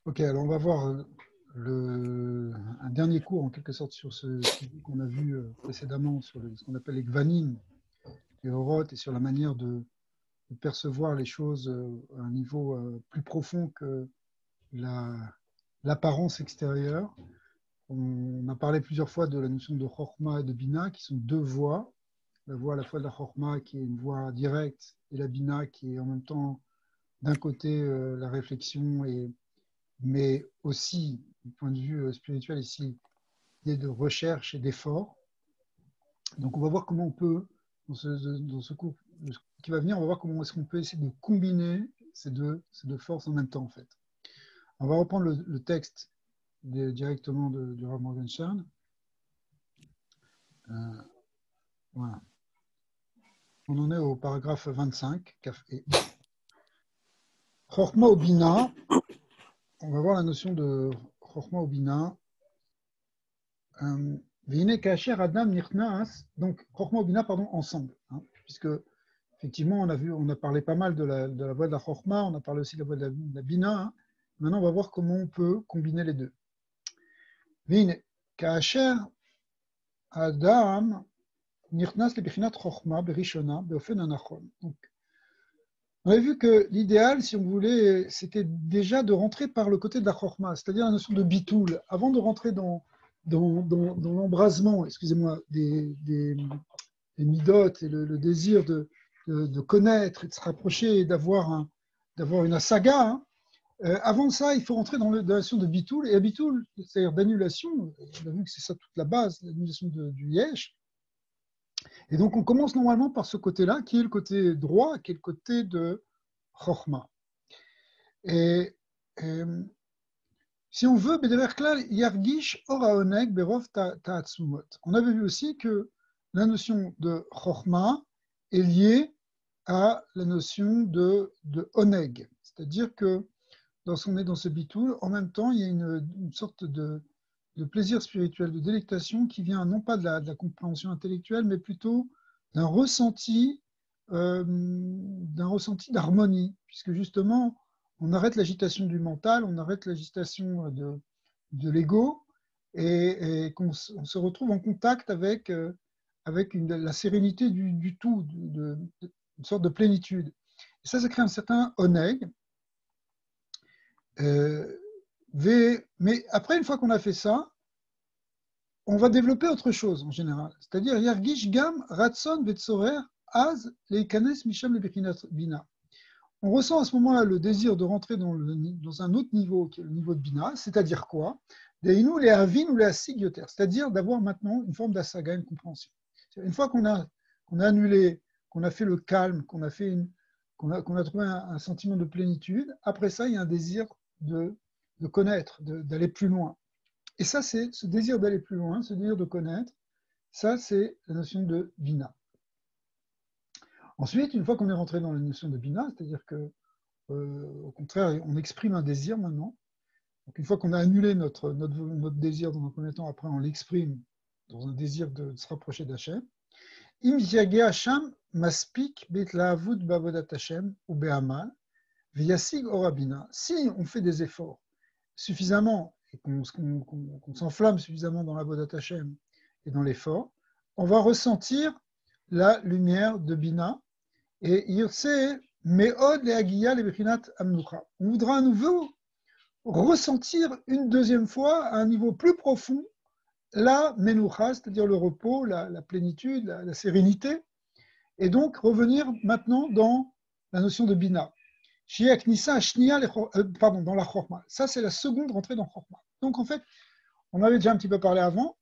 Ok, alors on va voir un dernier cours en quelque sorte sur ce sujet qu'on a vu précédemment sur ce qu'on appelle les gvanim, les orotes, et sur la manière de percevoir les choses à un niveau plus profond que l'apparence extérieure. On a parlé plusieurs fois de la notion de chorma et de bina, qui sont deux voies. La voie à la fois de la chorma qui est une voie directe et la bina qui est en même temps d'un côté la réflexion mais aussi, du point de vue spirituel ici, l'idée de recherche et d'effort. Donc on va voir comment on peut, dans ce cours qui va venir, on va voir comment est-ce qu'on peut essayer de combiner ces deux forces en même temps, en fait. On va reprendre le texte directement du Rav Morgenstern. Voilà. On en est au paragraphe 25, café. Chorma ou bina, on va voir la notion de chorma ou bina. Vine kacher adam nichnas, donc chorma ou bina, pardon, ensemble, hein, puisque effectivement on a parlé pas mal de la voie de la chorma, on a parlé aussi de la voie de la bina. Hein. Maintenant on va voir comment on peut combiner les deux. Vine kacher adam nichnas lebichinat chorma berishona beofen anachon. Donc on avait vu que l'idéal, si on voulait, c'était déjà de rentrer par le côté de la chorma, c'est-à-dire la notion de bitoul, avant de rentrer dans l'embrasement, excusez-moi, des midotes et le désir de connaître et de se rapprocher et d'avoir une asaga. Hein. Avant ça, il faut rentrer dans la notion de bitoul, et la bitoul, c'est-à-dire d'annulation, on a vu que c'est ça toute la base, l'annulation du yesh. Et donc on commence normalement par ce côté-là, qui est le côté droit, qui est le côté de chorma. Et si on veut, yargish oraoneg berov ta'atzumot. On avait vu aussi que la notion de chorma est liée à la notion de oneg. C'est-à-dire que lorsqu'on est dans ce bitoul, en même temps, il y a une sorte de plaisir spirituel, de délectation qui vient non pas de la compréhension intellectuelle, mais plutôt d'un ressenti d'harmonie, puisque justement, on arrête l'agitation du mental, on arrête l'agitation de l'ego, et qu'on se retrouve en contact avec la sérénité du tout, une sorte de plénitude. Et ça crée un certain oneg. Mais après, une fois qu'on a fait ça, on va développer autre chose en général. C'est-à-dire, Yargish Gam Ratson Vetsorer Az Leikanes Misham Lebechinat Bina. On ressent à ce moment-là le désir de rentrer dans un autre niveau, qui est le niveau de Bina, c'est-à-dire quoi? Deinu les Avin ou les Asigyoter, c'est-à-dire d'avoir maintenant une forme d'asaga, une compréhension. Une fois qu'on a annulé, qu'on a fait le calme, qu'on a trouvé un sentiment de plénitude, après ça, il y a un désir de connaître, d'aller plus loin. Et ça, c'est ce désir d'aller plus loin, ce désir de connaître, ça, c'est la notion de Bina. Ensuite, une fois qu'on est rentré dans la notion de Bina, c'est-à-dire que, au contraire, on exprime un désir maintenant. Donc, une fois qu'on a annulé notre désir dans un premier temps, après, on l'exprime dans un désir de se rapprocher d'Hachem. Im yageh Hasham maspik betlahavut bavodat Hashem ou be'amal v'yasig orabina. Si on fait des efforts suffisamment et qu'on s'enflamme suffisamment dans la Avodat Hashem et dans l'effort, on va ressentir la lumière de Bina et Yirse Me'od le'agiya le'bechinat amnucha. On voudra à nouveau ressentir une deuxième fois à un niveau plus profond la menucha, c'est-à-dire le repos, la plénitude, la sérénité, et donc revenir maintenant dans la notion de Bina. Dans la chorma. Ça, c'est la seconde rentrée dans chorma. Donc, en fait, on avait déjà un petit peu parlé avant.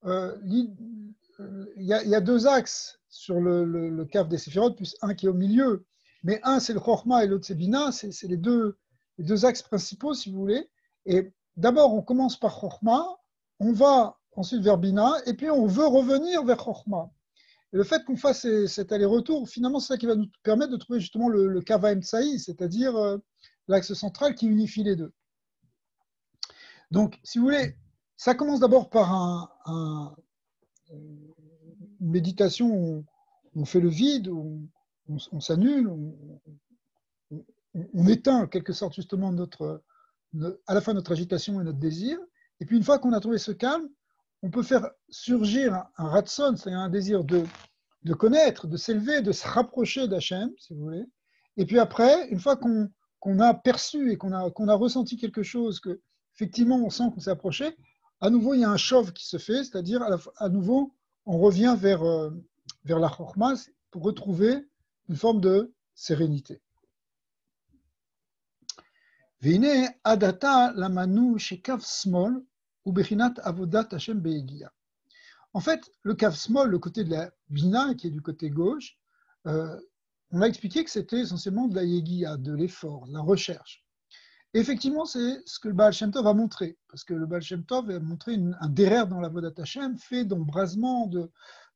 Il y a deux axes sur le caf des séphirotes, plus un qui est au milieu. Mais un, c'est le chorma et l'autre, c'est Bina. C'est les deux axes principaux, si vous voulez. Et d'abord, on commence par chorma, on va ensuite vers Bina, et puis on veut revenir vers chorma. Et le fait qu'on fasse cet aller-retour, finalement, c'est ça qui va nous permettre de trouver justement le Kava Emtsaï, c'est-à-dire l'axe central qui unifie les deux. Donc, si vous voulez, ça commence d'abord par une méditation où on fait le vide, où on s'annule, on éteint en quelque sorte justement à la fois notre agitation et notre désir. Et puis une fois qu'on a trouvé ce calme, on peut faire surgir un ratson, c'est-à-dire un désir de connaître, de s'élever, de se rapprocher d'Hachem, si vous voulez. Et puis après, une fois qu'on a perçu et qu'on a ressenti quelque chose, que effectivement on sent qu'on s'est approché, à nouveau il y a un chauve qui se fait, c'est-à-dire à nouveau on revient vers la chorma pour retrouver une forme de sérénité. Veine adata lamanu shekav smol ou bechinat avodat Hashem beegia. En fait, le cave small, le côté de la bina, qui est du côté gauche, on a expliqué que c'était essentiellement de la yegia, de l'effort, de la recherche. Et effectivement, c'est ce que le Baal Shem Tov a montré, parce que le Baal Shem Tov a montré un derer dans la Vodat Hashem, fait d'embrasement,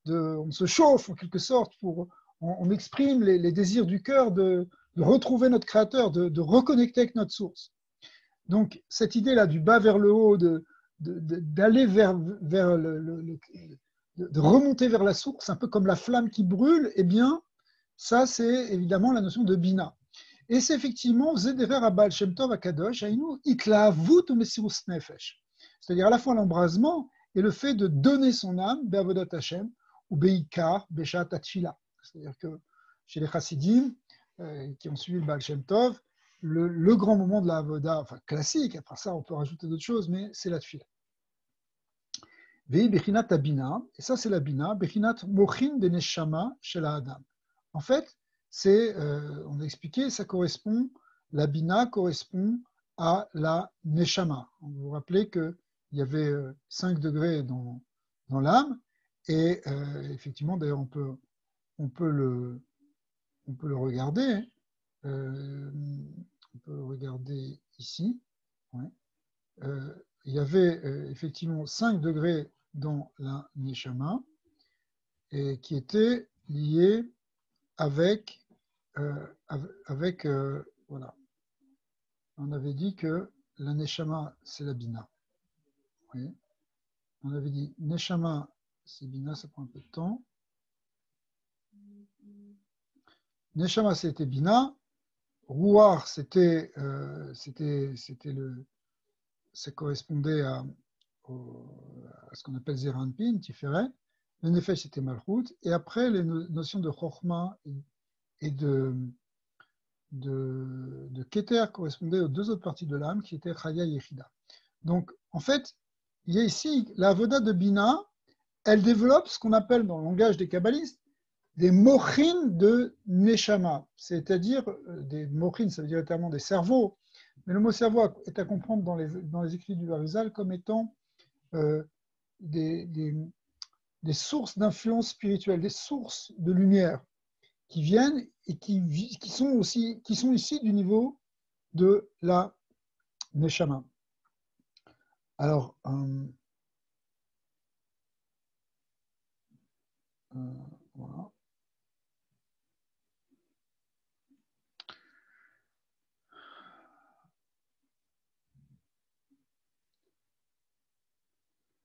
on se chauffe en quelque sorte, on exprime les désirs du cœur de retrouver notre Créateur, de reconnecter avec notre source. Donc, cette idée-là du bas vers le haut, d'aller vers de remonter vers la source, un peu comme la flamme qui brûle, eh bien, ça, c'est évidemment la notion de bina. Et c'est effectivement Zederer Abal Shem Tov Akadosh, Aïnou, Itlaavut ou Messirus Nefesh. C'est-à-dire à la fois l'embrasement et le fait de donner son âme, Be'avodat Hashem, ou Be'ikar, Beshat Atfila. C'est-à-dire que chez les Chassidim, qui ont suivi le Baal Shem Tov, le grand moment de la avoda, enfin classique, après ça on peut rajouter d'autres choses, mais c'est la tfila. Vei bechinat abina, et ça c'est la bina, bechinat mochin de neshama chez la adam. En fait, on a expliqué, ça correspond, la bina correspond à la neshama. Vous vous rappelez qu'il y avait 5 degrés dans l'âme, et effectivement, d'ailleurs on peut le regarder. On peut regarder ici. Ouais. Il y avait effectivement 5 degrés dans la Neshama et qui étaient liés avec voilà. On avait dit que la Neshama c'est la Bina. Oui. On avait dit Neshama c'est Bina, ça prend un peu de temps. Neshama c'était Bina. Rouar, ça correspondait à ce qu'on appelle Zeranpin, Tiferet. Le Nefesh, c'était Malchut. Et après, les notions de Chochma et de Keter correspondaient aux 2 autres parties de l'âme qui étaient Chaya et Yechida. Donc, en fait, il y a ici la Avoda de Bina, elle développe ce qu'on appelle dans le langage des kabbalistes des mochin de neshama, c'est-à-dire des mochin, ça veut dire littéralement des cerveaux, mais le mot cerveau est à comprendre dans les écrits du Arizal comme étant des sources d'influence spirituelle, des sources de lumière qui viennent et qui sont ici du niveau de la neshama. Alors, voilà.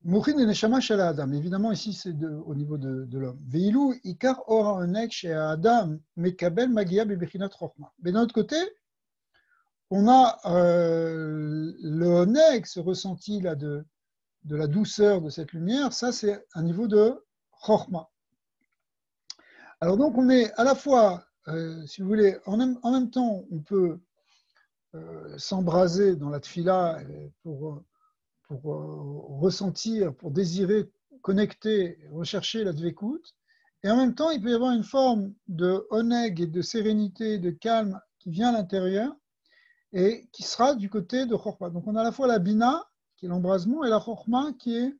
Mochin et Neshama chez Adam. Évidemment, ici, c'est au niveau de l'homme. Veilou, Ikar, Ora, Onek, chez Adam, Mekabel, Magia, Bebechinat, Rochma. Mais d'un autre côté, on a le Onek, ce ressenti là de la douceur de cette lumière, ça, c'est un niveau de Rochma. Alors, donc, on est à la fois, si vous voulez, en même temps, on peut s'embraser dans la tfila pour ressentir, pour désirer, connecter, rechercher la dvekout. Et en même temps, il peut y avoir une forme de oneg et de sérénité, de calme qui vient à l'intérieur et qui sera du côté de Chorma. Donc on a à la fois la bina, qui est l'embrasement, et la Chorma qui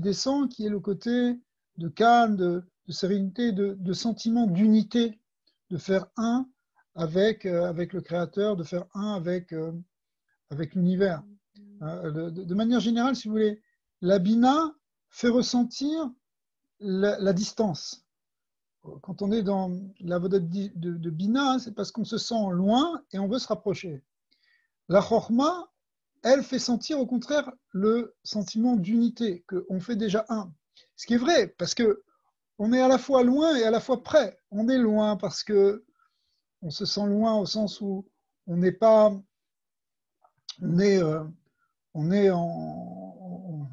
descend, qui est le côté de calme, de sérénité, de sentiment d'unité, de faire un avec le Créateur, de faire un avec l'univers. De manière générale, si vous voulez, la bina fait ressentir la distance. Quand on est dans la voda de bina, c'est parce qu'on se sent loin et on veut se rapprocher. La chorma, elle fait sentir au contraire le sentiment d'unité, qu'on fait déjà un. Ce qui est vrai, parce qu'on est à la fois loin et à la fois près. On est loin parce qu'on se sent loin au sens où on n'est pas on est, on est on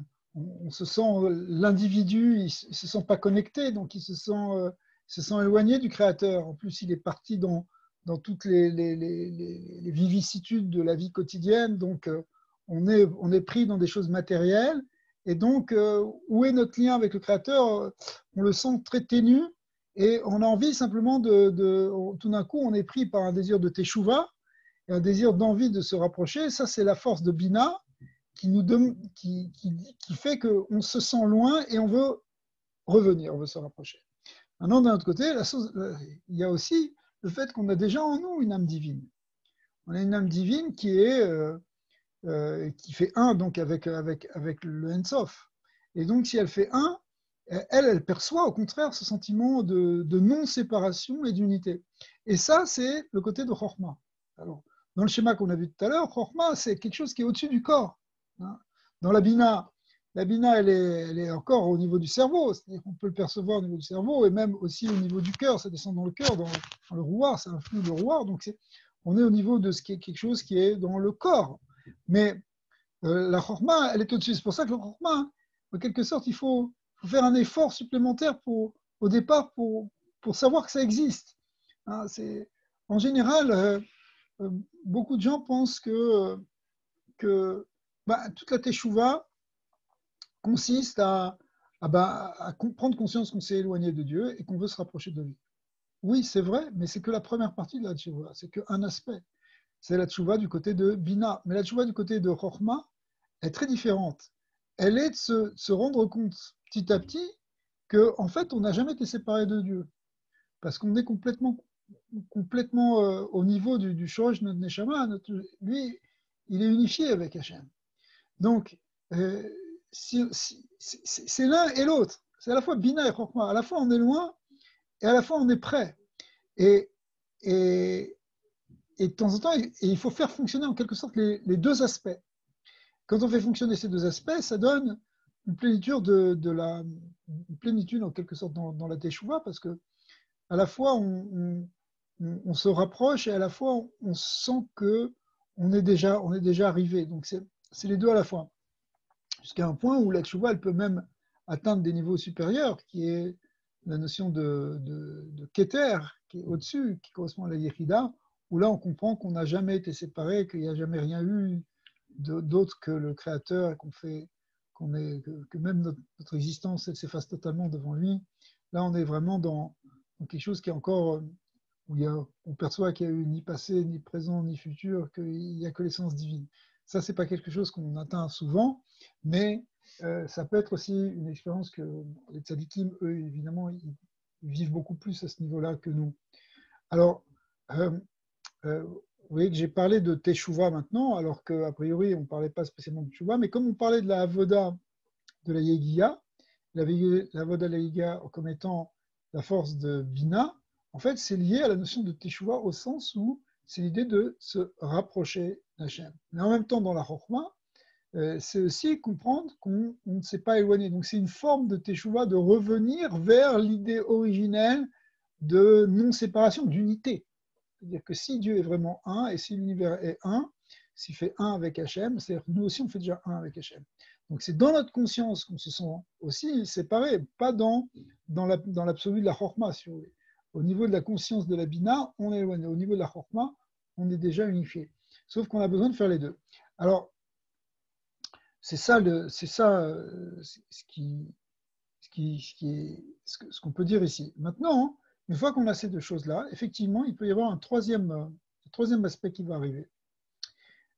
se sent, l'individu, il se sent pas connecté, donc se sent éloigné du Créateur. En plus, il est parti dans toutes les vicissitudes de la vie quotidienne, donc on est pris dans des choses matérielles, et donc où est notre lien avec le Créateur? On le sent très ténu, et on a envie simplement tout d'un coup, on est pris par un désir de teshuva, et un désir d'envie de se rapprocher. Ça, c'est la force de Bina qui fait qu'on se sent loin et on veut revenir, on veut se rapprocher. Maintenant, d'un autre côté, il y a aussi le fait qu'on a déjà en nous une âme divine. On a une âme divine qui fait un donc avec le Ensof. Et donc, si elle fait un, elle perçoit au contraire ce sentiment de non-séparation et d'unité. Et ça, c'est le côté de Chorma. Alors, dans le schéma qu'on a vu tout à l'heure, Chorma, c'est quelque chose qui est au-dessus du corps. Dans la Bina, elle est encore au niveau du cerveau, c'est-à-dire qu'on peut le percevoir au niveau du cerveau et même aussi au niveau du cœur, ça descend dans le cœur, dans le rouar, ça influe le rouar, donc on est au niveau de ce qui est quelque chose qui est dans le corps. Mais la chorma, elle est au-dessus. C'est pour ça que la chorma, en quelque sorte, il faut faire un effort supplémentaire au départ pour savoir que ça existe. Hein, en général, beaucoup de gens pensent que toute la teshuva consiste à prendre conscience qu'on s'est éloigné de Dieu et qu'on veut se rapprocher de lui. Oui, c'est vrai, mais c'est que la première partie de la teshuva, c'est qu'un aspect. C'est la teshuva du côté de Bina. Mais la teshuva du côté de Chorma est très différente. Elle est de se rendre compte petit à petit qu'en fait, on n'a jamais été séparé de Dieu. Parce qu'on est complètement au niveau du Shoresh, notre Neshama, lui, il est unifié avec Hachem. Donc, c'est l'un et l'autre. C'est à la fois Bina et Chokma. À la fois, on est loin et à la fois, on est près. Et, et, et de temps en temps, il faut faire fonctionner en quelque sorte les deux aspects. Quand on fait fonctionner ces deux aspects, ça donne une plénitude, une plénitude en quelque sorte dans la Teshuvah, parce que à la fois on se rapproche et à la fois on sent que on est déjà arrivé. Donc c'est les deux à la fois. Jusqu'à un point où la Teshuvah, elle peut même atteindre des niveaux supérieurs, qui est la notion de Keter, qui est au-dessus, qui correspond à la Yechida, où là on comprend qu'on n'a jamais été séparés, qu'il n'y a jamais rien eu d'autre que le Créateur, et que même notre existence elle s'efface totalement devant lui. Là, on est vraiment dans quelque chose qui est encore où on perçoit qu'il n'y a eu ni passé, ni présent, ni futur, qu'il n'y a que l'essence divine. Ça, c'est pas quelque chose qu'on atteint souvent, mais ça peut être aussi une expérience que les tzadikim, eux, évidemment, ils vivent beaucoup plus à ce niveau-là que nous. Alors, vous voyez que j'ai parlé de Teshuvah maintenant, alors qu'a priori, on ne parlait pas spécialement de Teshuvah, mais comme on parlait de la Avoda de la Yegiya, la Avoda de la Yegiya comme étant la force de Bina, en fait, c'est lié à la notion de Teshuvah au sens où c'est l'idée de se rapprocher d'Hachem. Mais en même temps, dans la Chokhmah, c'est aussi comprendre qu'on ne s'est pas éloigné. Donc c'est une forme de Teshuvah de revenir vers l'idée originelle de non-séparation, d'unité. C'est-à-dire que si Dieu est vraiment un, et si l'univers est un, s'il fait un avec Hachem, c'est-à-dire que nous aussi on fait déjà un avec Hachem. Donc c'est dans notre conscience qu'on se sent aussi séparés, pas dans l'absolu de la Chorma. Si vous voulez. Au niveau de la conscience de la Bina, on est éloigné. Au niveau de la Chorma, on est déjà unifié. Sauf qu'on a besoin de faire les deux. Alors, c'est ça ce qu'on peut dire ici. Maintenant, une fois qu'on a ces deux choses-là, effectivement, il peut y avoir un troisième aspect qui va arriver.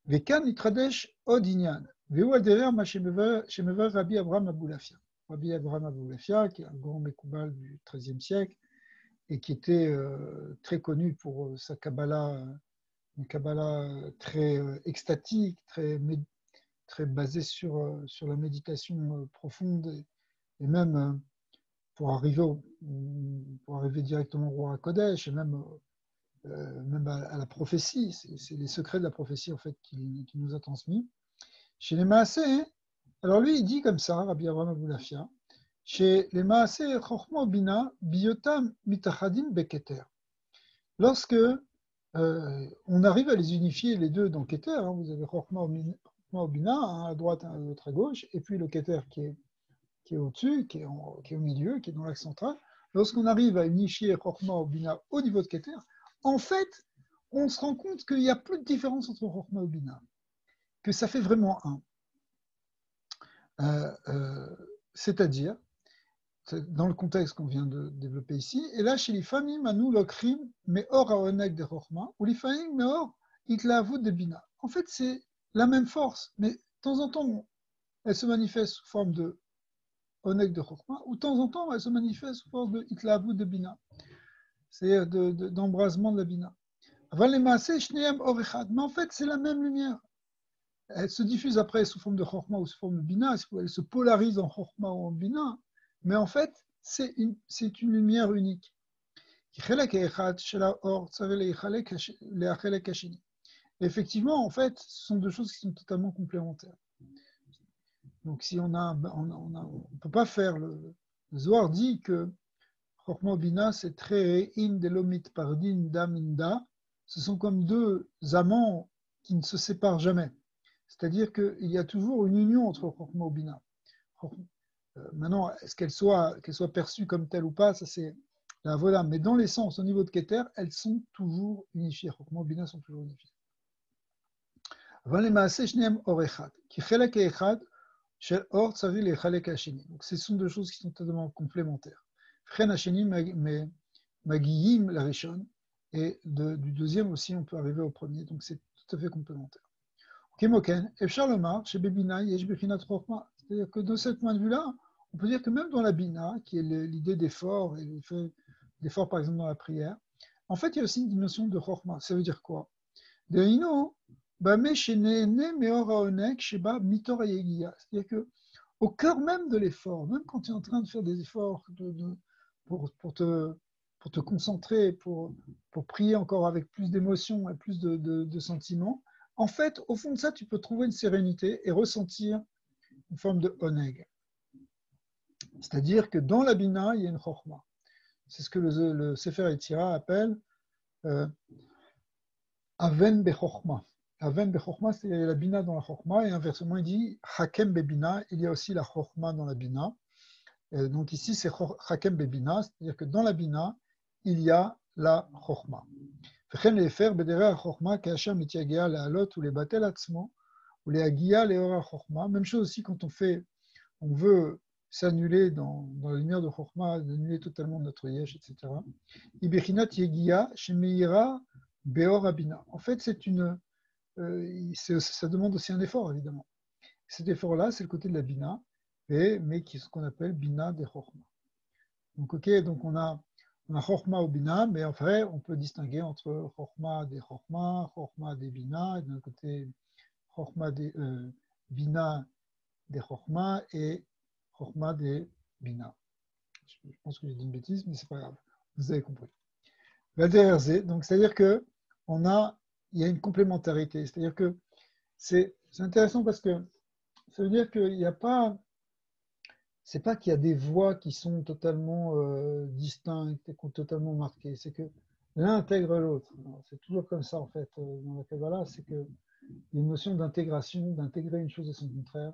Vekan itradesh od inyan. Veu al derer ma shemever Rabbi Abraham Aboulafia. Rabbi Abraham Aboulafia, qui est un grand Mekoubal du XIIIe siècle et qui était très connu pour sa Kabbalah, une Kabbalah très extatique, très basée sur la méditation profonde et même pour arriver directement au roi Kodesh et même à la prophétie. C'est les secrets de la prophétie en fait qu'il nous a transmis. Chez les Maaseh, alors lui il dit comme ça, Rabbi Abraham Aboulafia, chez les Maaseh Chochma Bina Biotam Mitachadim Beketer. Lorsque on arrive à les unifier les deux dans le Keter. Hein. Vous avez Chokhmah au Bina, un à droite, un l'autre à gauche, et puis le Keter qui est au-dessus, qui est au milieu, qui est dans l'axe central. Lorsqu'on arrive à unifier Chokhmah au Bina au niveau de Keter, en fait, on se rend compte qu'il n'y a plus de différence entre Chokhmah et Bina, que ça fait vraiment un. C'est-à-dire, dans le contexte qu'on vient de développer ici, et là, chez les familles, Manu Lokrim, Meor Aonek de Chokhmah, ou les familles, Meor Itlaavut de Bina. En fait, c'est la même force, mais de temps en temps, elle se manifeste sous forme de Onek de Chokhmah, ou de temps en temps, elle se manifeste sous forme de Itlaavut de Bina, c'est d'embrasement de la Bina. Mais en fait, c'est la même lumière. Elle se diffuse après sous forme de Chokhmah ou sous forme de Bina, elle se polarise en Chokhmah ou en Bina, mais en fait, c'est une lumière unique. Effectivement, en fait, ce sont deux choses qui sont totalement complémentaires. Donc, si on ne peut pas faire le Zohar dit que Chokhmah Bina, c'est très in delomit pardin daminda. Ce sont comme deux amants qui ne se séparent jamais. C'est-à-dire qu'il y a toujours une union entre Chokhmah et Bina. Maintenant, est-ce qu'elle soit perçue comme telle ou pas, ça c'est la vola. Mais dans l'essence, au niveau de Keter, elles sont toujours unifiées. Chokhmah et Bina sont toujours unifiées. Donc, ce sont deux choses qui sont totalement complémentaires. Et du deuxième aussi, on peut arriver au premier. Donc, c'est tout à fait complémentaire. C'est-à-dire que de ce point de vue-là, on peut dire que même dans la Bina, qui est l'idée d'effort, et l'effort par exemple dans la prière, en fait, il y a aussi une dimension de Chokhmah. Ça veut dire quoi? C'est-à-dire qu'au cœur même de l'effort, même quand tu es en train de faire des efforts pour te concentrer, pour prier encore avec plus d'émotion et plus de sentiments, en fait, au fond de ça, tu peux trouver une sérénité et ressentir une forme de oneg. C'est-à-dire que dans la Bina, il y a une chokhmah. C'est ce que le Sefer Yetzira appelle Aven Bechokhmah. Aven Bechokhmah, c'est la Bina dans la Chokhmah, et inversement, il dit Hakem Bebina, il y a aussi la Chokhmah dans la Bina. Et donc ici, c'est Hakem Bebina, c'est-à-dire que dans la Bina, il y a la Chokhmah. Même chose aussi quand on veut s'annuler dans la lumière de Chokhmah, annuler totalement notre yesh, etc. Ibechinat yegia shemeira beor abina. En fait, ça demande aussi un effort, évidemment. Cet effort-là, c'est le côté de la bina, mais qui est ce qu'on appelle bina de Chokhmah. Donc, ok, donc on a Chokhmah ou Bina, mais en vrai, on peut distinguer entre Chokhmah des Bina, et d'un côté Chokhmah des Bina des Chokhmah et Chokhmah des Bina. Je pense que j'ai dit une bêtise, mais c'est pas grave. Vous avez compris. Donc, c'est-à-dire que il y a une complémentarité. C'est-à-dire que c'est intéressant parce que ça veut dire qu'il n'y a pas. C'est pas qu'il y a des voies qui sont totalement distinctes et totalement marquées, c'est que l'un intègre l'autre. C'est toujours comme ça en fait dans la Kabbalah, c'est qu'il y a une notion d'intégration, d'intégrer une chose et son contraire,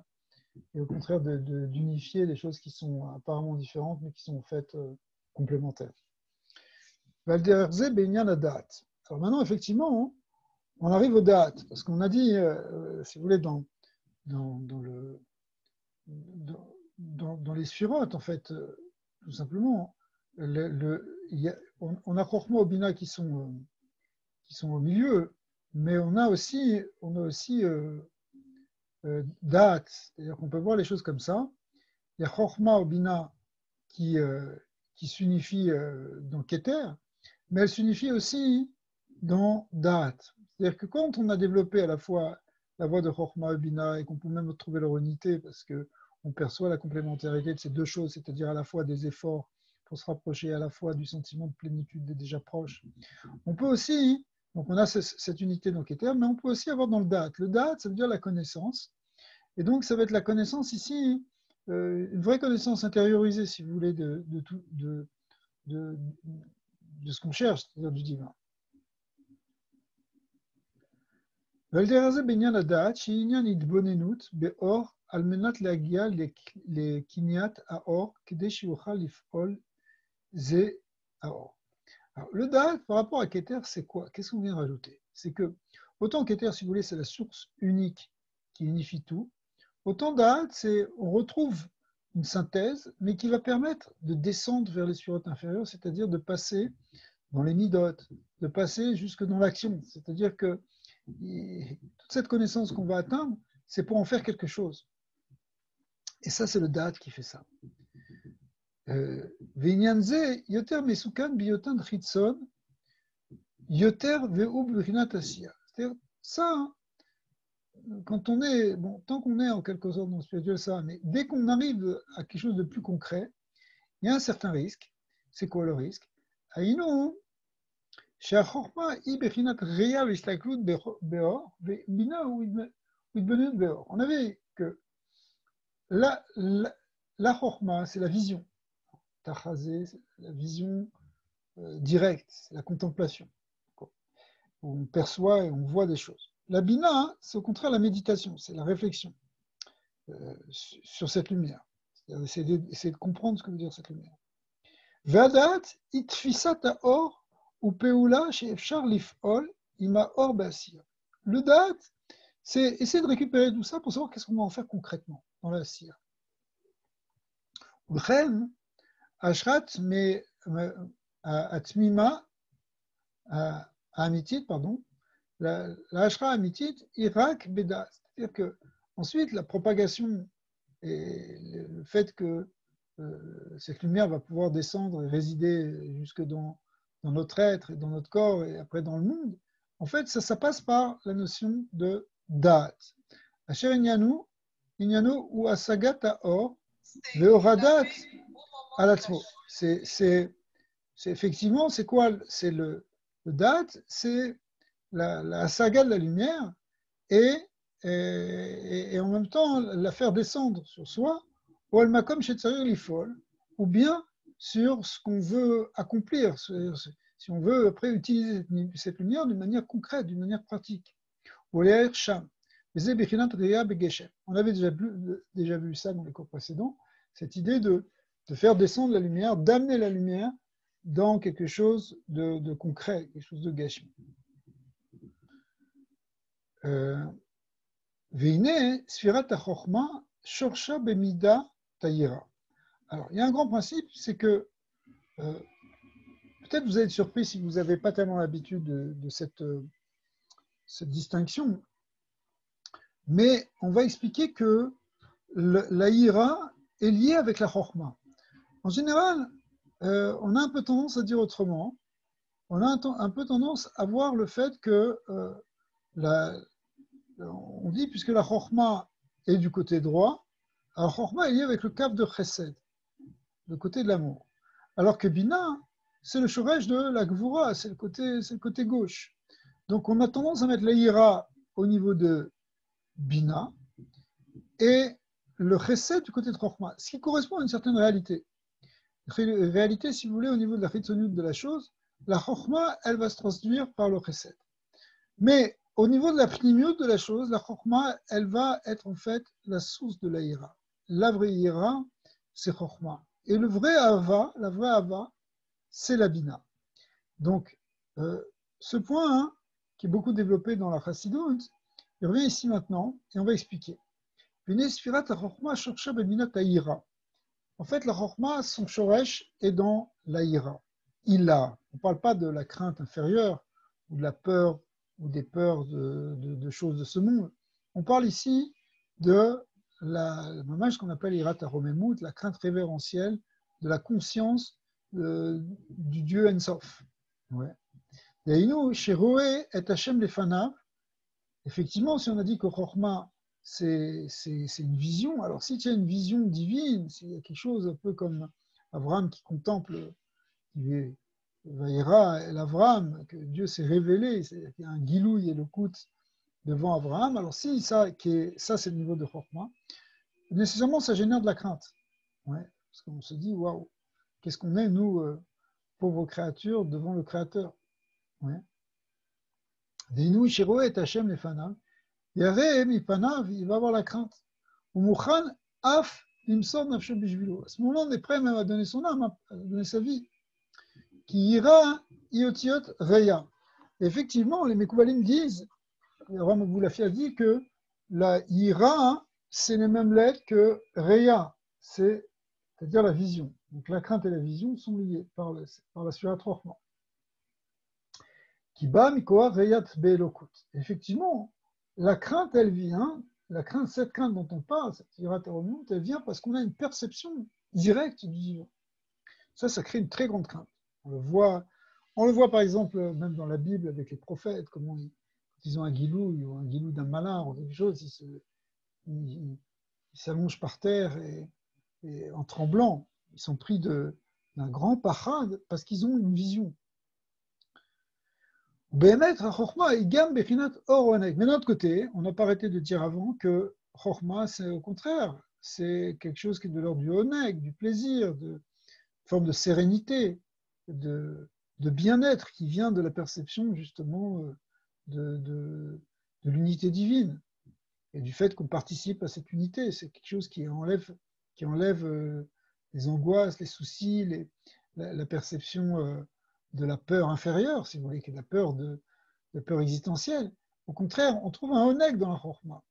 et au contraire d'unifier des choses qui sont apparemment différentes mais qui sont en fait complémentaires. Alors maintenant effectivement, on arrive aux dates, parce qu'on a dit, si vous voulez, dans les sphirotes, en fait, tout simplement, on a Chokhmah ou Bina qui sont au milieu, mais on a aussi Da'at, c'est-à-dire qu'on peut voir les choses comme ça. Il y a Chokhmah ou Bina qui s'unifie dans Keter, mais elle s'unifie aussi dans Da'at. C'est-à-dire que quand on a développé à la fois la voie de Chokhmah et Bina, et qu'on peut même trouver leur unité, parce que on perçoit la complémentarité de ces deux choses, c'est-à-dire à la fois des efforts pour se rapprocher à la fois du sentiment de plénitude des déjà proches. On peut aussi, donc on a cette unité dans Keter, mais on peut aussi avoir dans le Da'at. Le Da'at, ça veut dire la connaissance. Et donc, ça va être la connaissance ici, une vraie connaissance intériorisée, si vous voulez, de ce qu'on cherche, c'est-à-dire du divin. ועל דרך זה בעניין הדעת, שהיא עניין התבוננות באור, על מנת להגיע לקניית האור, כדי שיוכל לפעול זה האור. Alors, le Da'at, par rapport à Keter, c'est quoi? Qu'est-ce qu'on vient rajouter? C'est que, autant Keter, si vous voulez, c'est la source unique qui unifie tout, autant Da'at, c'est, on retrouve une synthèse, mais qui va permettre de descendre vers les sphirotes inférieures, c'est-à-dire de passer dans les midot, de passer jusque dans l'action. C'est-à-dire que toute cette connaissance qu'on va atteindre, c'est pour en faire quelque chose. Et ça, c'est le Da'at qui fait ça. ועניין זה יותר מסוכן בהיותן חיצון, יותר והוא בבחינת עשייה. C'est-à-dire, ça, quand on est, bon, tant qu'on est en quelque sorte dans le spirituel, ça, mais dès qu'on arrive à quelque chose de plus concret, il y a un certain risque. C'est quoi le risque? היינו, שהחוכמה היא בחינת ראייה והסתכלות באור, ובינה הוא התבוננות באור. On avait que la chorma, c'est la vision. Tachazé, c'est la vision directe, c'est la contemplation. Où on perçoit et on voit des choses. La bina, c'est au contraire la méditation, c'est la réflexion sur cette lumière. C'est-à-dire essayer de comprendre ce que veut dire cette lumière. Vadat itfisat haor ou peula she'efshar lif'ol ima or ba'asiyah. Le dat, c'est essayer de récupérer tout ça pour savoir qu'est-ce qu'on va en faire concrètement dans la siyah. Ulchen, ashrat mais atmima amitit, pardon, la ashra amitit irak beda. C'est-à-dire que ensuite la propagation et le fait que cette lumière va pouvoir descendre et résider jusque dans notre être et dans notre corps et après dans le monde, en fait, ça passe par la notion de da'at. Asher inyanu ou asagat ha'or ve'oradat alatzmo. C'est effectivement, c'est quoi? C'est le da'at, c'est la saga de la lumière et en même temps la faire descendre sur soi, ou al makom shetzarich lifol, ou bien sur ce qu'on veut accomplir, si on veut après utiliser cette lumière d'une manière concrète, d'une manière pratique. On avait déjà vu ça dans les cours précédents, cette idée de faire descendre la lumière, d'amener la lumière dans quelque chose de concret, quelque chose de gâchis. Veine, Sfirat HaChochma, Shorsha Bemida Taïra. Alors, il y a un grand principe, c'est que peut-être vous allez être surpris si vous n'avez pas tellement l'habitude de cette distinction, mais on va expliquer que la ira est liée avec la Chochma. En général, on a un peu tendance à dire autrement, on a un peu tendance à voir le fait que on dit, puisque la Chochma est du côté droit, alors Chochma est liée avec le cap de Chesed, le côté de l'amour. Alors que Bina, c'est le shoresh de la Gvura, c'est le côté gauche. Donc on a tendance à mettre la Ira au niveau de Bina et le Chesed du côté de Chochma, ce qui correspond à une certaine réalité. Réalité, si vous voulez, au niveau de la Chitzonut de la chose, la Chochma, elle va se traduire par le Chesed. Mais au niveau de la pnimiut de la chose, la Chochma, elle va être en fait la source de la Ira. La vraie Ira, c'est Chochma. Et le vrai Ava, la vraie Ava, c'est la Bina. Donc, ce point, hein, qui est beaucoup développé dans la Chassidut, il revient ici maintenant, et on va expliquer. En fait, la Chochma, son shoresh est dans la Ira. Ila. On ne parle pas de la crainte inférieure, ou de la peur, ou des peurs de choses de ce monde. On parle ici de ce qu'on appelle Irat HaRomemut, la crainte révérentielle de la conscience du Dieu Ensof. Ouais. Effectivement, si on a dit que Chochma, c'est une vision, alors si tu as une vision divine, s'il y a quelque chose un peu comme Abraham qui contemple, Vaïra el Avram, que Dieu s'est révélé, il y a un Gilouï et le Kout devant Abraham, alors si ça c'est le niveau de Chochma, nécessairement ça génère de la crainte. Ouais, parce qu'on se dit, waouh, qu'est-ce qu'on est, nous, pauvres créatures, devant le Créateur. Ouais. Veinu Shiro et Hachem Lefanav, Yareh mipanav, il va avoir la crainte. Umukhan af imsor nafsho bishvilo. À ce moment-là, on est prêt même à donner son âme, à donner sa vie. Qui ira iotiot reya. Effectivement, les Mekoubalim disent, Ram Aboulafia dit que la ira, c'est les mêmes lettres que reya, c'est-à-dire la vision. Donc la crainte et la vision sont liées par la surat Rochma. Kiba mikoa reyat be'elokut. Effectivement, la crainte, elle vient, cette crainte dont on parle, cette ira teromut, elle vient parce qu'on a une perception directe du divin. Ça crée une très grande crainte. On le voit par exemple même dans la Bible avec les prophètes, comment ils ont un guilou ou un guilou d'un malin ou quelque chose, ils s'allongent par terre et en tremblant, ils sont pris d'un grand pachad parce qu'ils ont une vision. Mais d'un autre côté, on n'a pas arrêté de dire avant que Chokhmah, c'est au contraire, c'est quelque chose qui est de l'ordre du oneg, du plaisir, de forme de sérénité, de bien-être qui vient de la perception justement de l'unité divine et du fait qu'on participe à cette unité. C'est quelque chose qui enlève les angoisses, les soucis, la perception de la peur inférieure, si vous voulez, qui est la peur existentielle. Au contraire, on trouve un oneg dans la Chokhmah.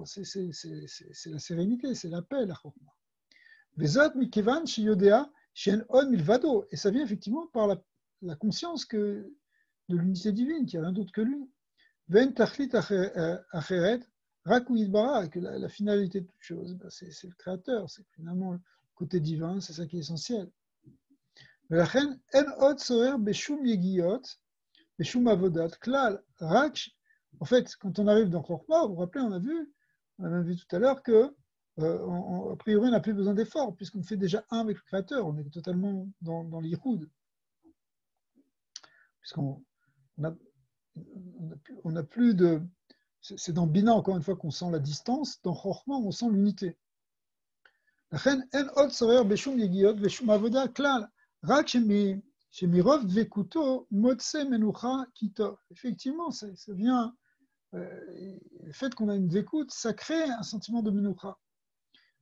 C'est la sérénité, c'est la paix, la Chokhmah. Et ça vient effectivement par la conscience de l'unité divine, qu'il n'y a rien d'autre que lui. Que la finalité de toute chose, c'est le Créateur, c'est finalement le côté divin, c'est ça qui est essentiel. En fait, quand on arrive dans Chokhmah, vous vous rappelez, on a même vu tout à l'heure que a priori, on n'a plus besoin d'efforts, puisqu'on fait déjà un avec le Créateur, on est totalement dans l'Yihoud. Puisqu'on n'a plus de... C'est dans Bina, encore une fois, qu'on sent la distance, dans Chokhmah, on sent l'unité. Effectivement, ça vient... le fait qu'on a une vécoute, ça crée un sentiment de menoucha.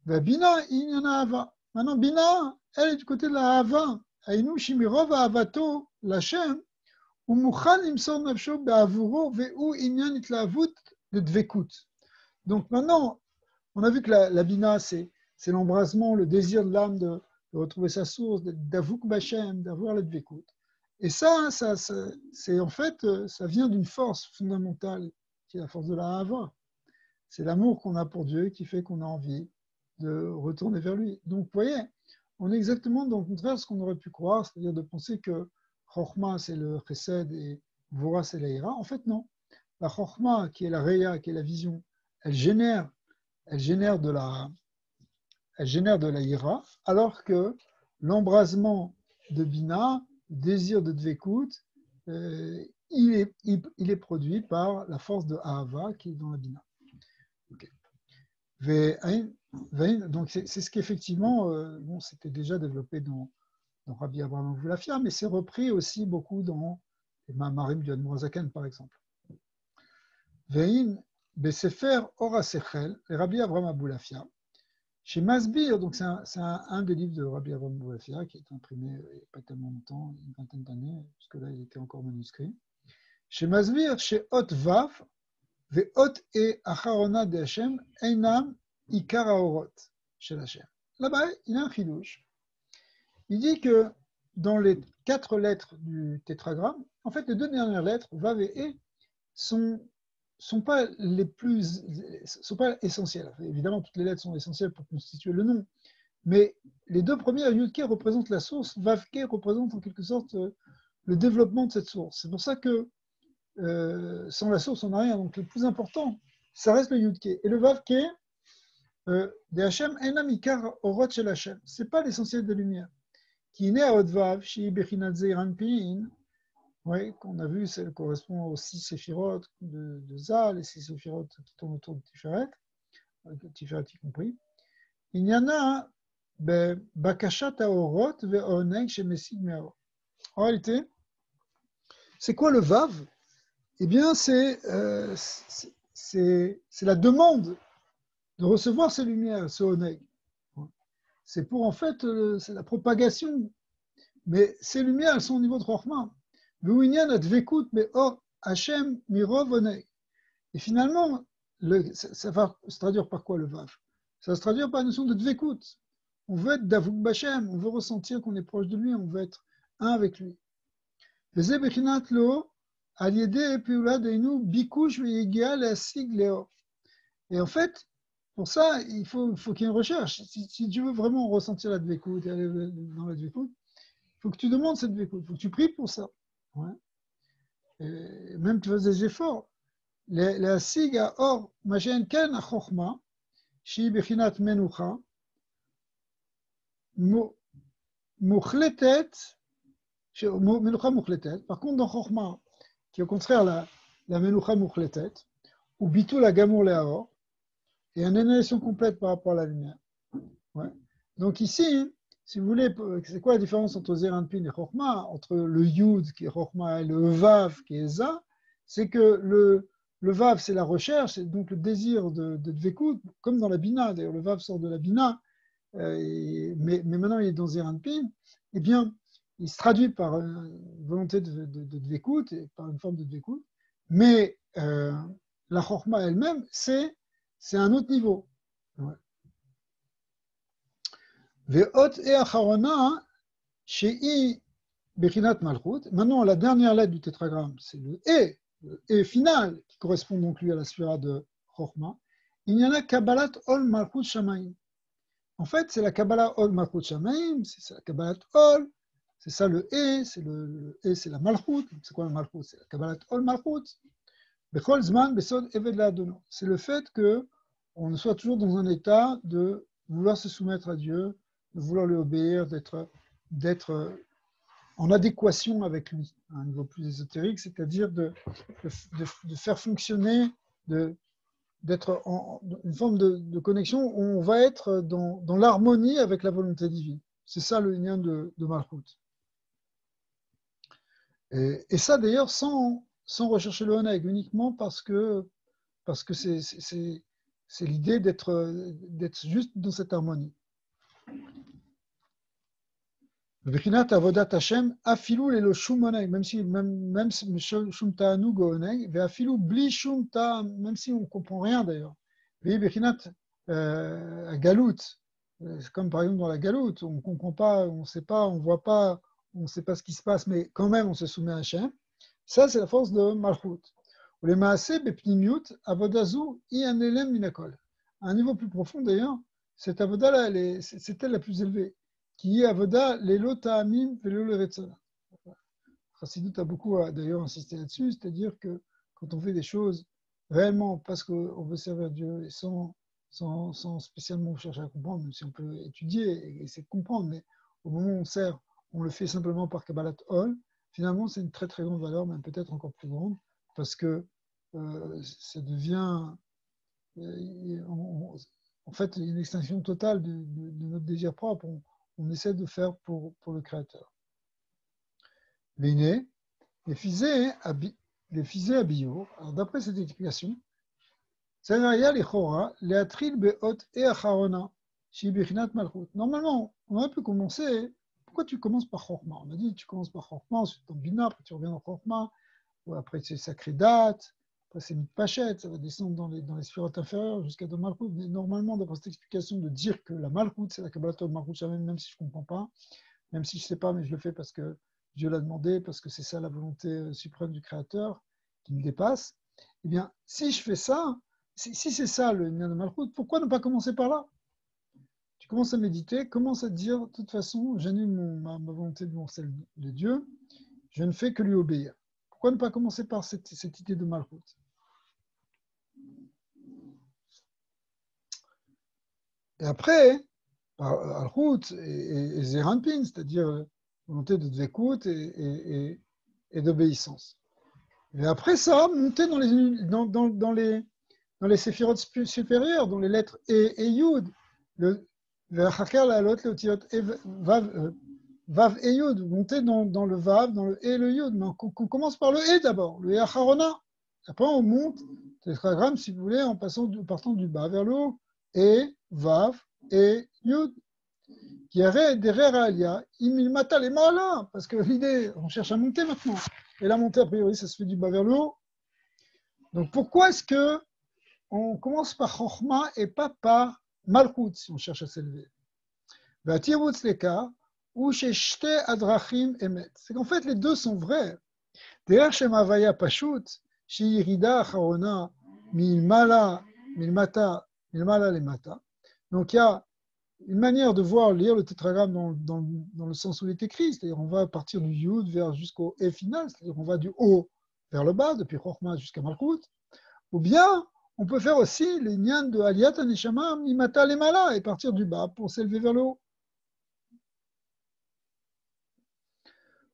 Bina, il y en a Hava. Maintenant, Bina, elle est du côté de la Hava. Aïnou Shimirov Havato, l'Hachem, ou Mouchan Imsor Nafsho Be'avuro Ve'u Inyan Itlavut de Dvekut. Donc maintenant, on a vu que la Bina, c'est l'embrasement, le désir de l'âme de retrouver sa source, d'Avuk B'Hachem, d'avoir la Dvekut. Et ça, c'est en fait, ça vient d'une force fondamentale, qui est la force de la Hava. C'est l'amour qu'on a pour Dieu qui fait qu'on a envie de retourner vers lui. Donc, vous voyez, on est exactement dans le contraire de ce qu'on aurait pu croire, c'est-à-dire de penser que Chokhmah, c'est le Chesed et Vora, c'est la Hira. En fait, non. La Chokhmah, qui est la Reya, qui est la vision, elle génère de la Hira, alors que l'embrasement de Bina, le désir de Dvekut, il est produit par la force de Ahava qui est dans la Bina. Okay. Donc c'est ce qu'effectivement, c'était déjà développé dans Rabbi Abraham Aboulafia, mais c'est repris aussi beaucoup dans les Mamarim du Admor Zaken, par exemple. Vein Besefer Ora Sechel, et Rabbi Abraham Aboulafia, chez Masbir, donc c'est un des livres de Rabbi Abraham Aboulafia qui est imprimé il n'y a pas tellement longtemps, une vingtaine d'années, parce que là il était encore manuscrit. Chez Masbir, chez Hot Vav, Ve'ot et Acharona de Hashem, Einam Ikar Haorot chez Hashem. Là-bas, il y a un chidouche. Il dit que dans les 4 lettres du tétragramme, en fait, les 2 dernières lettres, Vav et E, sont pas essentielles. Évidemment, toutes les lettres sont essentielles pour constituer le nom. Mais les 2 premières, Yud-Ke représentent la source, Vav-Ke représente en quelque sorte le développement de cette source. C'est pour ça que sans la source, on n'a rien. Donc le plus important, ça reste le Yud-Ke. Et le Vav-Ke, de Hashem, Enam Ikar Orot Shel Hashem. Ce n'est pas l'essentiel de lumière. Qui naît à Odvav, Shi Bechinat Zeiran Piin, qu'on a vu, ça correspond aux 6 séphirot de Zal, et 6 séphirot qui tournent autour de Tiferet, Tiferet y compris. Il y en a Bakashat Haorot Ve'oneg Shemesid Me'or. En réalité, c'est quoi le Vav? eh bien, c'est la demande de recevoir ces lumières, ce oneg. C'est pour, en fait, c'est la propagation. Mais ces lumières, elles sont au niveau de Chokhmah. V'uinyan advekut be'or Hashem mirov oneg. Et finalement, ça va se traduire par quoi le vav? Ça va se traduire par la notion de dvekut. On veut être davuk b'Hashem, on veut ressentir qu'on est proche de lui, on veut être un avec lui. V'zeh bechinat lo al yedeh peula deinu bikush ve'yegia le'asig le'or. Et en fait, pour ça, il faut qu'il y ait une recherche. Si tu veux vraiment ressentir la dvekut et aller dans la dvekut, il faut que tu demandes cette dvekut, il faut que tu pries pour ça. Ouais. Et même tu fais des efforts. להשיג האור, מה שאין כן החוכמה, שהיא בחינת מנוחה, מוחלטת, מנוחה מוחלטת, par contre dans חוכמה, qui est au contraire la מנוחה מוחלטת, ou bitul agamour le'aor, et une annulation complète par rapport à la lumière. Ouais. Donc ici, si vous voulez, c'est quoi la différence entre Zeranpin et Chokhmah, entre le Yud qui est Chokhmah et le Vav qui est Za? C'est que le Vav, c'est la recherche, c'est donc le désir de Dvekut, comme dans la Bina. D'ailleurs, le Vav sort de la Bina, mais maintenant il est dans Zeranpin. Eh bien, il se traduit par une volonté de Dvekut, et par une forme de Dvekut. Mais la Chokhmah elle-même, c'est un autre niveau. Ouais. Ve'ot et acharona, she'i bechinat malchut. Maintenant, la dernière lettre du tétragramme, c'est le et final, qui correspond donc lui à la sphère de Chokhmah. Il y en a Kabbalat Ol Malchut Shamaim. En fait, c'est la Kabbalah Ol Malchut Shamaim, c'est la Kabbalat Ol, c'est ça le c'est la Malchut. C'est quoi le Malchut? C'est la Kabbalat Ol Malchut. Bechol Zman Besod Eved La'adono. C'est le fait qu'on soit toujours dans un état de vouloir se soumettre à Dieu, de vouloir lui obéir, d'être en adéquation avec lui, à un niveau plus ésotérique, c'est-à-dire de faire fonctionner, d'être en une forme de connexion où on va être dans l'harmonie avec la volonté divine. C'est ça le lien de Malchut. Et ça d'ailleurs sans rechercher le Oneg, uniquement parce que c'est l'idée d'être juste dans cette harmonie. V'chinat avodat Hashem afilu lelo shum oneg, même shum ta'anug oneg, ve'afilu bli shum ta, même si on ne comprend rien d'ailleurs. V'chinat galout, comme par exemple dans la galout, on ne comprend pas, on ne sait pas, on ne voit pas, on ne sait pas ce qui se passe, mais quand même on se soumet à Hashem. Ça c'est la force de Malchut. Ou les maaseh bepnimiut avodazu i anelem minakol. À un niveau plus profond d'ailleurs, cette avoda-là, c'est elle la plus élevée, qui est avoda lelo ta'amim velo leretzona. Chassidut a beaucoup d'ailleurs insisté là-dessus, c'est-à-dire que quand on fait des choses réellement parce qu'on veut servir Dieu et sans spécialement chercher à comprendre, même si on peut étudier et essayer de comprendre, mais au moment où on sert, on le fait simplement par Kabbalat Ol, finalement c'est une très très grande valeur, même peut-être encore plus grande, parce que ça devient en fait une extinction totale de notre désir propre. On essaie de faire pour le Créateur. L'aîné, les fisés habillaux. Alors d'après cette explication, normalement, on aurait pu commencer. Pourquoi tu commences par Chokhmah? On a dit tu commences par Chokhmah, ensuite dans Bina, après tu reviens dans Chokhmah, ou après c'est Sacré Date, après c'est Mitpachet, ça va descendre dans les sphérotes inférieures jusqu'à dans Malchut. Mais normalement, d'après cette explication, de dire que la Malchut, c'est la Kabbalah de Malchut, même si je ne comprends pas, même si je ne sais pas, mais je le fais parce que Dieu l'a demandé, parce que c'est ça la volonté suprême du Créateur qui me dépasse. Eh bien, si je fais ça, si c'est ça le lien de Malchut, pourquoi ne pas commencer par là? Tu commences à méditer, commence à te dire, de toute façon, j'annule ma volonté devant celle de Dieu, je ne fais que lui obéir. Pourquoi ne pas commencer par cette idée de Malchut? Et après, Malchut et Zeranpin, c'est-à-dire volonté de Dvekut et d'obéissance. Et après ça, monter dans les séphirotes supérieures, dans les lettres et Yud, Vav et Yud, monter dans le Vav, dans le et le Yud. Mais on commence par le et d'abord, le et Acharona. Après, on monte le tétragramme, si vous voulez, en partant du bas vers le haut. Et, Vav, et Yud. Qui est derrière Alia, Imilmata les malins, parce que l'idée, on cherche à monter maintenant. Et la montée, a priori, ça se fait du bas vers le haut. Donc pourquoi est-ce que on commence par Chochma et pas par Malchut, si on cherche à s'élever? C'est qu'en fait, les deux sont vrais. Derrière Shema Havaya Pashut, Shirida Charona, Milmala, Milmata, Milmala Lemata. Donc il y a une manière de lire le tétragramme dans le sens où il est écrit, c'est-à-dire on va partir du Yud jusqu'au E final, c'est-à-dire on va du haut vers le bas, depuis Chochma jusqu'à Malchut, ou bien on peut faire aussi les nians de Aliyat Aneshama, Mimata Lemala, et partir du bas pour s'élever vers le haut.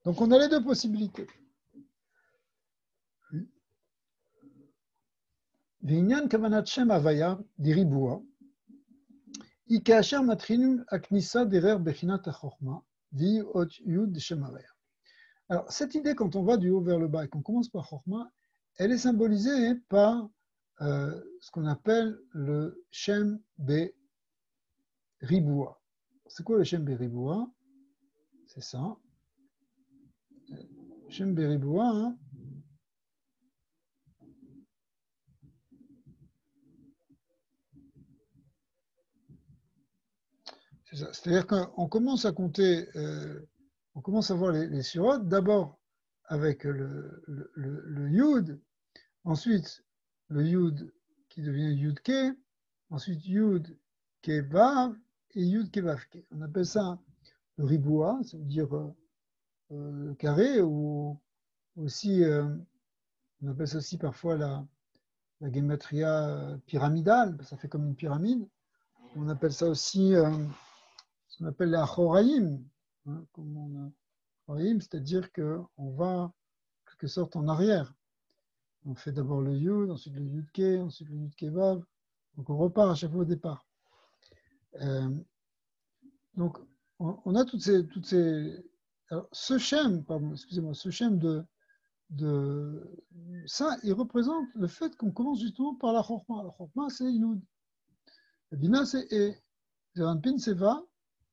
Donc on a les deux possibilités. Vinyan Kavanat Shem Havaya, Diribua, Ikasher Matrinim Aknisa Derer Bechinat HaChochma, Vi Ot Yud Shem Havaya. Alors, cette idée, quand on va du haut vers le bas et qu'on commence par Chochma, elle est symbolisée par ce qu'on appelle le Shem Be-Riboua. C'est quoi le Shem Be-Riboua? C'est ça. Shem Be-Riboua, hein? C'est ça. C'est-à-dire qu'on commence à compter, on commence à voir les surotes, d'abord avec le Yud, ensuite le Yud qui devient Yud Ke, ensuite Yud Ke Vav et Yud Ke Vav Ke. On appelle ça le Riboua, ça veut dire carré, ou aussi, on appelle ça aussi parfois la gematria pyramidale, ça fait comme une pyramide. On appelle ça aussi ce qu'on appelle la choraïm, hein, c'est-à-dire qu'on va en quelque sorte en arrière. On fait d'abord le yud, ensuite le yud ke, ensuite le yud ke vav. Donc on repart à chaque fois au départ. Donc on a toutes ces alors, ce schéma, pardon, excusez-moi, ce schéma ça, il représente le fait qu'on commence justement par la chokhma. La chokhma, c'est yud. Le bina, c'est e. Le ranpin, c'est va.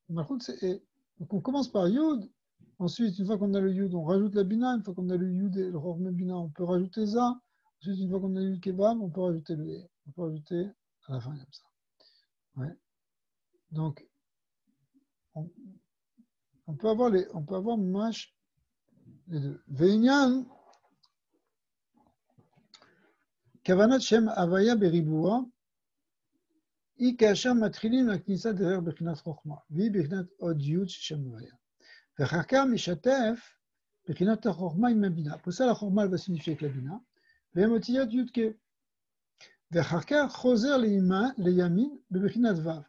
Le malchut, c'est e. Donc on commence par yud. Ensuite, une fois qu'on a le yud, on rajoute la bina. Une fois qu'on a le yud et le chokhma bina, on peut rajouter za. Ensuite, une fois qu'on a le yud kevam, on peut rajouter le e. On peut rajouter à la fin comme ça. Ouais. Donc, on peut avoir mash les deux. Veinyan, kavanat shem avaya beriboua, היא כאשר מתחילים לכניסה דרך בחינת חוכמה, והיא בחינת עוד י' ששם הוויה. ואחר כך משתף בחינת החוכמה עם הבינה. Pour ça, la חוכמה va signifier que la בינה, והן אותיות י' כ'. ואחר כך חוזר לימין בבחינת ו'.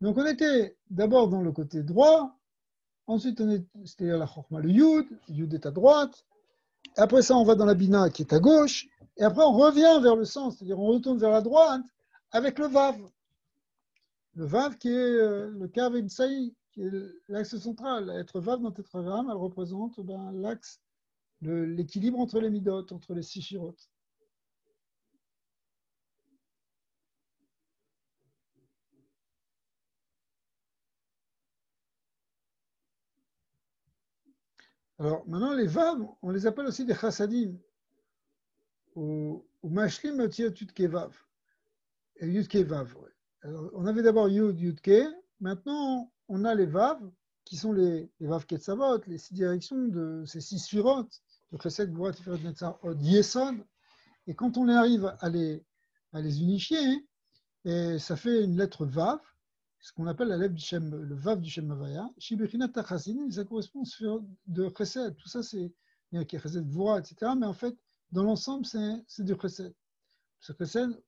Donc on était d'abord dans le côté droit, ensuite c'est-à-dire la חוכמה, le yud est à droite, et après ça on va dans la bina qui est à gauche, et après on revient vers le centre, c'est-à-dire on retourne vers la droite avec le vav. Le vav qui est le kav imsaï, qui est l'axe central. Être vav dans le tétragramme, elle représente l'axe, l'équilibre entre les midot, entre les sishirot. Alors maintenant, les vav, on les appelle aussi des chassadim, ou mashlim otiot yudke vav. Yudke vav, ouais. Alors, on avait d'abord yud, yudke, maintenant on a les vav, qui sont les vav ketzavot, les 6 directions de ces 6 sphirot, le chesed, gvura, tiferet, netzar, od, yesod. Et quand on arrive à les unifier, et ça fait une lettre Vav, ce qu'on appelle la lettre du Shem, le Vav du Shem Havaya. Shibechinat Tachasin, ça correspond à de Chesed. Tout ça, c'est Chesed Vora, etc. Mais en fait, dans l'ensemble, c'est du Chesed. Ce Chesed,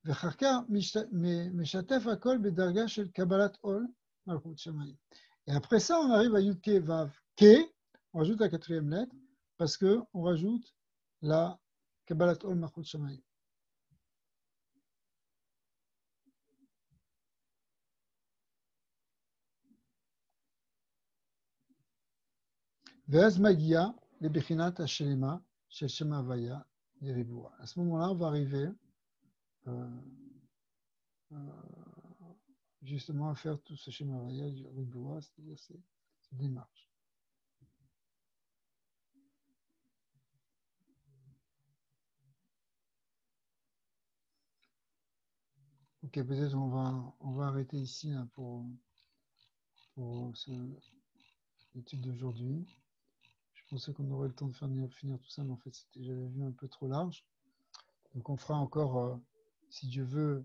ואחר כך משתף הכל בדרגה של קבלת עול מלכות שמיים. Et après ça, on arrive à Yud Ke Vav Ke, on rajoute la 4e lettre, parce qu'on rajoute la Kabbalat Ol Malchut Shamayim. ואז מגיע לבחינת השלמה, chez Shema Havaya Yeribua. À ce moment-là, on va arriver euh, euh, justement à faire tout ce Shema Havaya Yeribua, c'est-à-dire ces démarches. Ok, peut-être on va arrêter ici hein, pour l'étude d'aujourd'hui. Je pensais qu'on aurait le temps de finir tout ça, mais en fait, j'avais vu un peu trop large. Donc, on fera encore, si Dieu veut,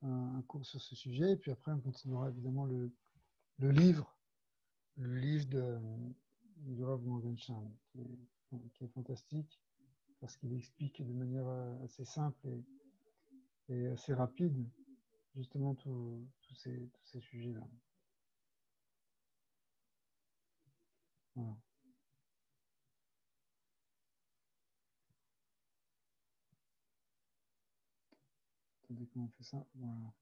un cours sur ce sujet. Et puis après, on continuera évidemment le livre de Rav Morgenstern, qui est fantastique, parce qu'il explique de manière assez simple et assez rapide, justement, tous ces sujets-là. Voilà. Attendez, comment on fait ça? Voilà.